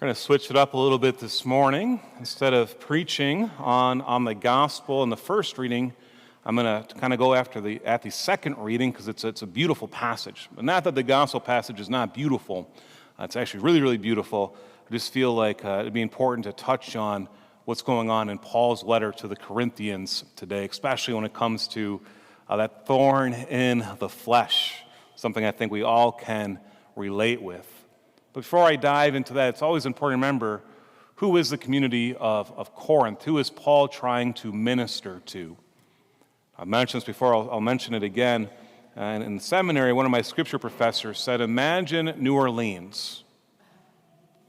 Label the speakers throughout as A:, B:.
A: We're going to switch it up a little bit this morning. Instead of preaching on the gospel in the first reading, I'm going to kind of go at the second reading because it's a beautiful passage. But not that the gospel passage is not beautiful. It's actually really, really beautiful. I just feel like it'd be important to touch on what's going on in Paul's letter to the Corinthians today, especially when it comes to that thorn in the flesh, something I think we all can relate with. But before I dive into that, it's always important to remember who is the community of Corinth? Who is Paul trying to minister to? I've mentioned this before, I'll mention it again. And in seminary, one of my scripture professors said, imagine New Orleans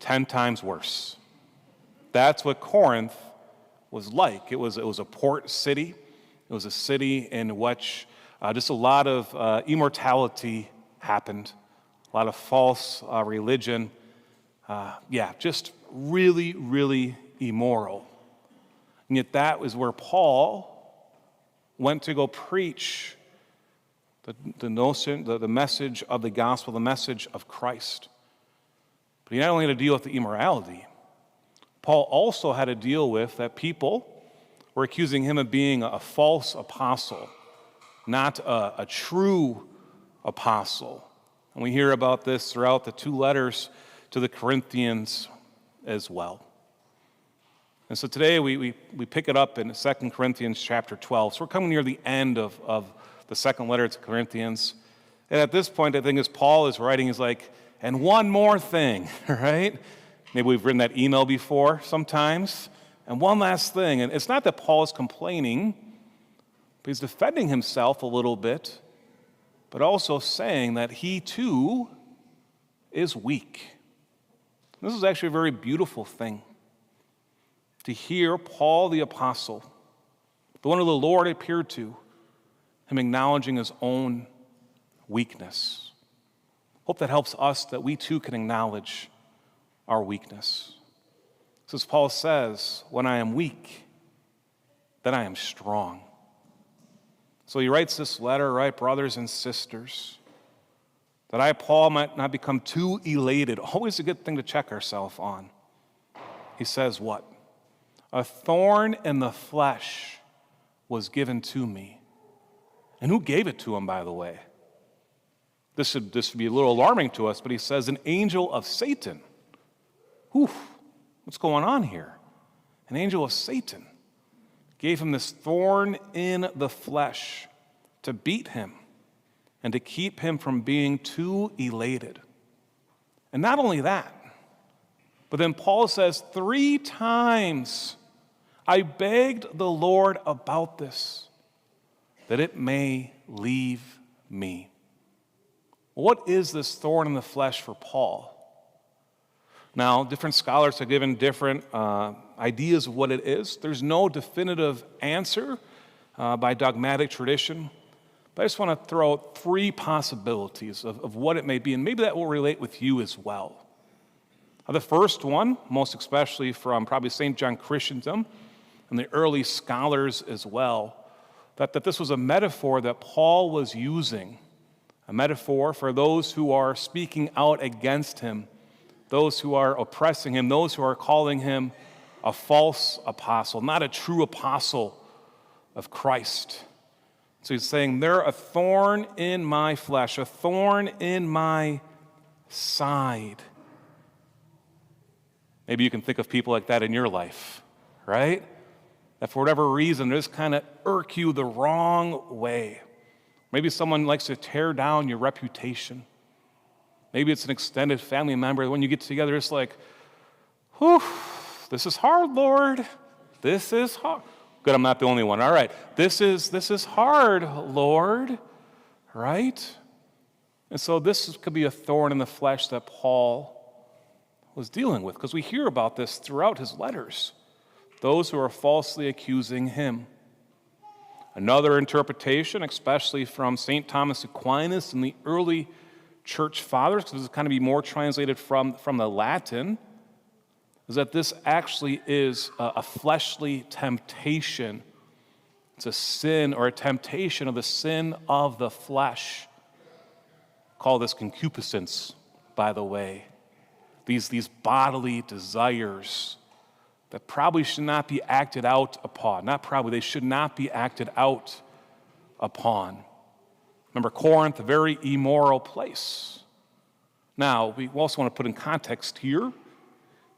A: 10 times worse. That's what Corinth was like. It was a port city. It was a city in which just a lot of immortality happened. A lot of false religion. Just really, really immoral. And yet that was where Paul went to go preach the message of the gospel, the message of Christ. But he not only had to deal with the immorality, Paul also had to deal with that people were accusing him of being a false apostle, not a true apostle. And we hear about this throughout the two letters to the Corinthians as well. And so today we pick it up in 2 Corinthians chapter 12. So we're coming near the end of the second letter to Corinthians. And at this point, I think as Paul is writing, he's like, and one more thing, right? Maybe we've written that email before sometimes. And one last thing. And it's not that Paul is complaining, but he's defending himself a little bit, but also saying that he too is weak. This is actually a very beautiful thing to hear Paul the apostle, the one who the Lord appeared to, him acknowledging his own weakness. Hope that helps us that we too can acknowledge our weakness. So as Paul says, when I am weak, then I am strong. So he writes this letter, right, brothers and sisters, that I, Paul, might not become too elated. Always a good thing to check ourselves on. He says what? A thorn in the flesh was given to me. And who gave it to him, by the way? This should be a little alarming to us, but he says an angel of Satan. What's going on here? An angel of Satan gave him this thorn in the flesh to beat him and to keep him from being too elated. And not only that, but then Paul says 3 times, I begged the Lord about this, that it may leave me. What is this thorn in the flesh for Paul? Now, different scholars have given different ideas of what it is. There's no definitive answer by dogmatic tradition, but I just want to throw out 3 possibilities of what it may be, and maybe that will relate with you as well. The first one, most especially from probably St. John Chrysostom and the early scholars as well, that this was a metaphor that Paul was using, a metaphor for those who are speaking out against him, those who are oppressing him, those who are calling him a false apostle, not a true apostle of Christ. So he's saying, they're a thorn in my flesh, a thorn in my side. Maybe you can think of people like that in your life, right? That for whatever reason, they just kind of irk you the wrong way. Maybe someone likes to tear down your reputation. Maybe it's an extended family member. When you get together, it's like, whew, this is hard, Lord. This is hard. Good, I'm not the only one. All right, this is hard, Lord, right? And so this could be a thorn in the flesh that Paul was dealing with, because we hear about this throughout his letters, those who are falsely accusing him. Another interpretation, especially from St. Thomas Aquinas and the early church fathers, because this kind of be more translated from the Latin, is that this actually is a fleshly temptation. It's a sin or a temptation of the sin of the flesh. Call this concupiscence, by the way. these bodily desires that probably should not be acted out upon. Not probably, they should not be acted out upon. Remember, Corinth, a very immoral place. Now, we also want to put in context here.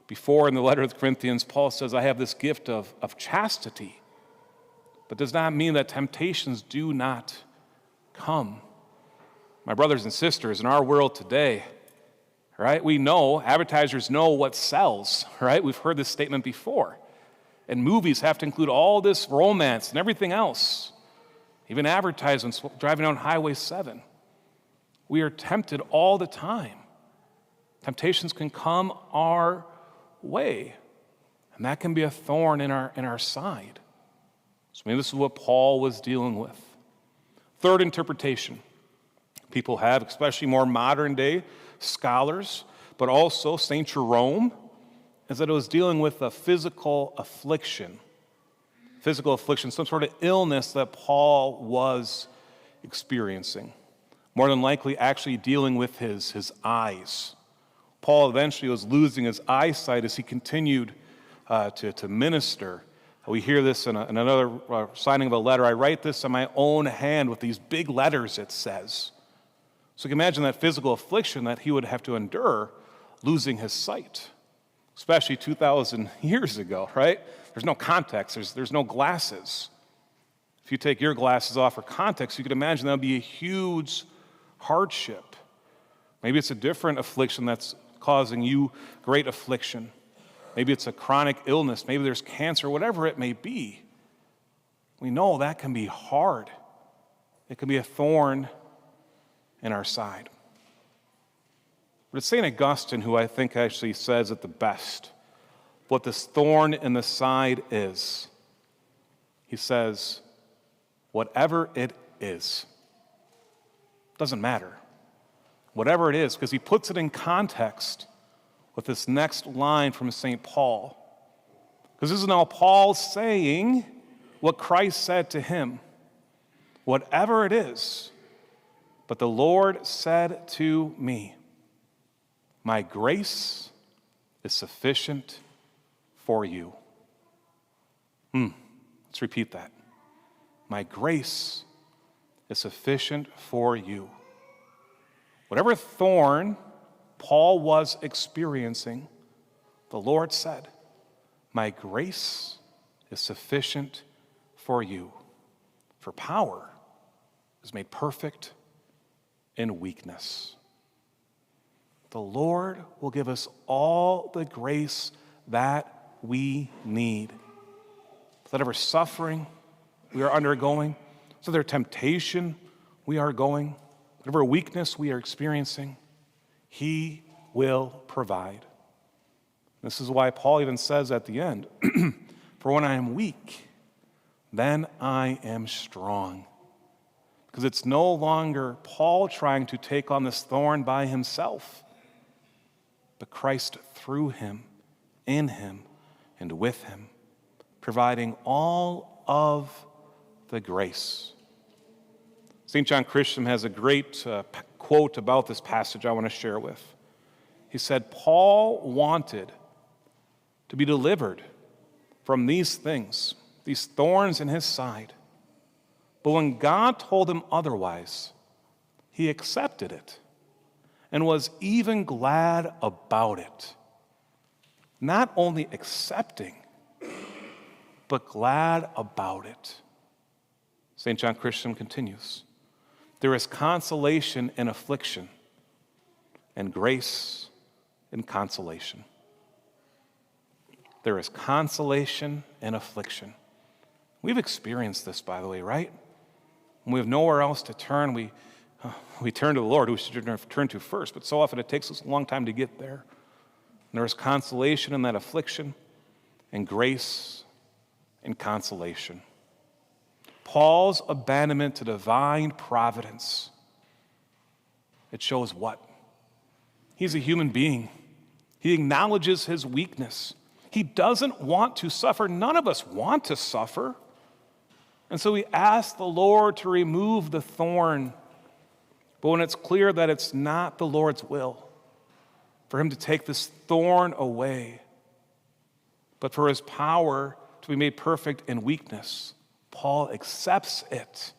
A: Before in the letter of the Corinthians, Paul says, I have this gift of chastity. But does not mean that temptations do not come. My brothers and sisters, in our world today, right, we know, advertisers know what sells, right? We've heard this statement before. And movies have to include all this romance and everything else. Even advertisements driving down Highway 7. We are tempted all the time. Temptations can come our way, and that can be a thorn in our side. So maybe this is what Paul was dealing with. Third interpretation people have, especially more modern day scholars, but also St. Jerome, is that it was dealing with a physical affliction. Physical affliction, some sort of illness that Paul was experiencing. More than likely actually dealing with his eyes. Paul eventually was losing his eyesight as he continued to minister. We hear this in another signing of a letter. I write this on my own hand with these big letters, it says. So you can imagine that physical affliction that he would have to endure losing his sight, especially 2,000 years ago, right? There's no context. There's no glasses. If you take your glasses off for context, you could imagine that would be a huge hardship. Maybe it's a different affliction that's causing you great affliction. Maybe it's a chronic illness. Maybe there's cancer, whatever it may be. We know that can be hard. It can be a thorn in our side. But it's St. Augustine who I think actually says it the best, what this thorn in the side is. He says, whatever it is, doesn't matter. Whatever it is, because he puts it in context with this next line from St. Paul. Because this is now Paul saying what Christ said to him. Whatever it is, but the Lord said to me, my grace is sufficient for you. Let's repeat that. My grace is sufficient for you. Whatever thorn Paul was experiencing, the Lord said, my grace is sufficient for you. For power is made perfect in weakness. The Lord will give us all the grace that we need. Whatever suffering we are undergoing, whatever temptation we are going, whatever weakness we are experiencing, He will provide. This is why Paul even says at the end, for when I am weak, then I am strong. Because it's no longer Paul trying to take on this thorn by himself, but Christ through him, in him, and with him, providing all of the grace. St. John Chrysostom has a great quote about this passage I want to share with. He said, Paul wanted to be delivered from these things, these thorns in his side. But when God told him otherwise, he accepted it and was even glad about it. Not only accepting, but glad about it. St. John Chrysostom continues, there is consolation in affliction and grace in consolation. There is consolation in affliction. We've experienced this, by the way, right? When we have nowhere else to turn, we turn to the Lord, who we should turn to first, but so often it takes us a long time to get there. And there is consolation in that affliction and grace in consolation. Paul's abandonment to divine providence, it shows what? He's a human being. He acknowledges his weakness. He doesn't want to suffer. None of us want to suffer. And so he asks the Lord to remove the thorn. But when it's clear that it's not the Lord's will, for him to take this thorn away, but for his power to be made perfect in weakness. Paul accepts it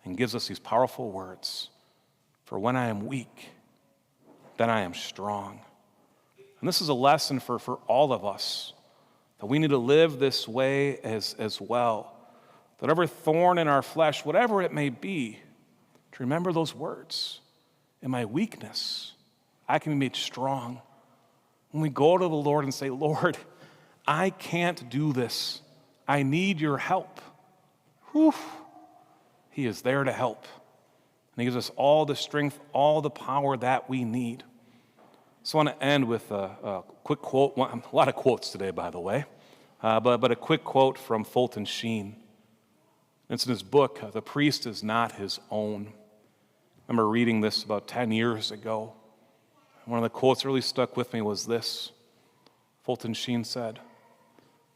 A: and gives us these powerful words. For when I am weak, then I am strong. And this is a lesson for all of us, that we need to live this way as well. That every thorn in our flesh, whatever it may be, to remember those words. In my weakness, I can be made strong. When we go to the Lord and say, Lord, I can't do this. I need your help. Whew. He is there to help. And he gives us all the strength, all the power that we need. So I want to end with a quick quote. A lot of quotes today, by the way. But a quick quote from Fulton Sheen. It's in his book, The Priest is Not His Own. I remember reading this about 10 years ago. One of the quotes that really stuck with me was this. Fulton Sheen said,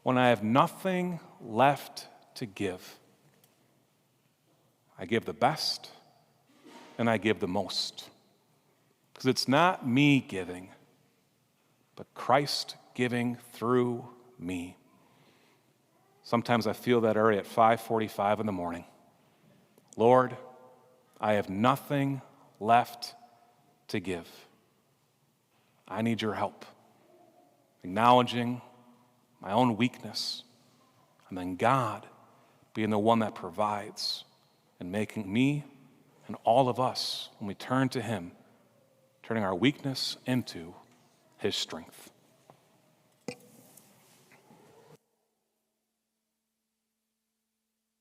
A: when I have nothing left to give, I give the best and I give the most. Because it's not me giving, but Christ giving through me. Sometimes I feel that already at 5:45 in the morning. Lord, I have nothing left to give. I need your help. Acknowledging my own weakness, and then God being the one that provides and making me and all of us, when we turn to him, turning our weakness into his strength.